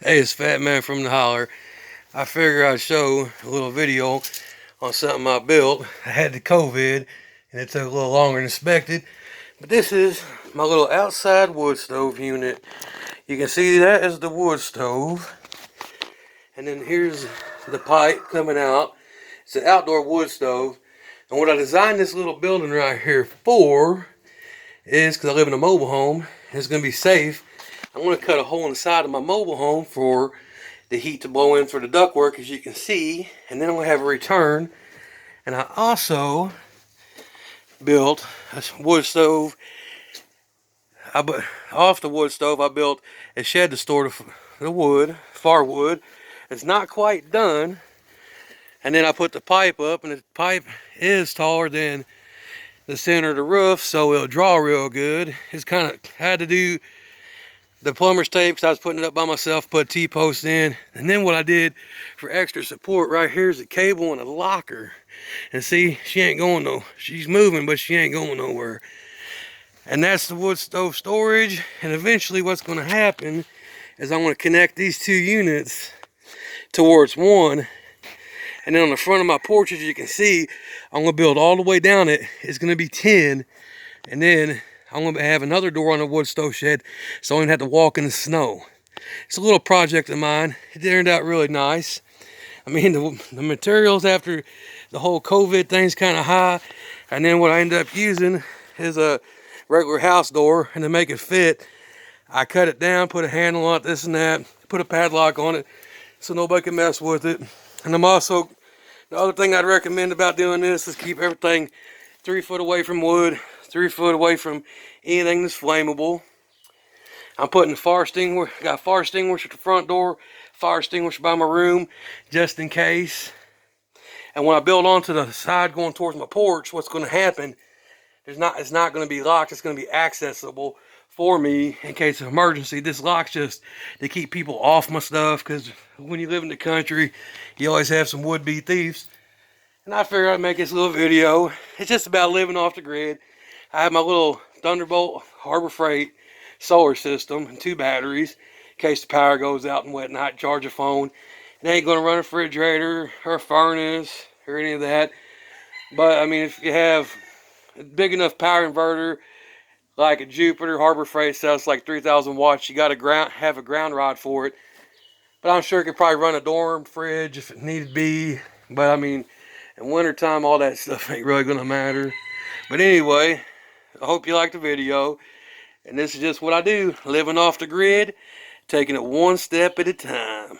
Hey, it's Fat Man from the Holler. I figure I'd show a little video on something I built. I had the COVID and it took a little longer than expected. But this is my little outside wood stove unit. You can see that is the wood stove. And then here's the pipe coming out. It's an outdoor wood stove. And what I designed this little building right here for is, because I live in a mobile home, and it's going to be safe, I'm going to cut a hole in the side of my mobile home for the heat to blow in for the ductwork, as you can see, and then I'm going to have a return. And I also built a wood stove. Off the wood stove, I built a shed to store the wood, firewood. It's not quite done. And then I put the pipe up, and the pipe is taller than the center of the roof, so it'll draw real good. It's kind of had to do the plumber's tape because I was putting it up by myself, put T-posts in. And then what I did for extra support, right here is a cable and a locker. And see, she ain't going no, she's moving, but she ain't going nowhere. And that's the wood stove storage. And eventually what's going to happen is I'm going to connect these two units towards one. And then on the front of my porch, as you can see, I'm going to build all the way down it. It's going to be 10. And then I'm going to have another door on the wood stove shed, so I don't have to walk in the snow. It's a little project of mine. It turned out really nice. I mean, the materials after the whole COVID thing's kind of high. And then what I ended up using is a regular house door. And to make it fit, I cut it down, put a handle on it, this and that, put a padlock on it so nobody can mess with it. And I'm also, the other thing I'd recommend about doing this is keep everything 3 foot away from wood, 3 foot away from anything that's flammable. I'm putting fire extinguisher, got fire extinguisher at the front door, fire extinguisher by my room, just in case. And when I build onto the side going towards my porch, what's going to happen, it's not going to be locked, it's going to be accessible for me in case of emergency. This lock's just to keep people off my stuff, because when you live in the country, you always have some would-be thieves. And I figured I'd make this little video. It's just about living off the grid. I have my little Thunderbolt Harbor Freight solar system and 2 batteries in case the power goes out and whatnot. Charge a phone. It ain't going to run a refrigerator or a furnace or any of that. But I mean, if you have a big enough power inverter like a Jupiter Harbor Freight says, like 3,000 watts, you got to have a ground rod for it. But I'm sure it could probably run a dorm fridge if it needed be. But I mean, in wintertime, all that stuff ain't really going to matter. But anyway, I hope you liked the video. And this is just what I do, living off the grid, taking it one step at a time.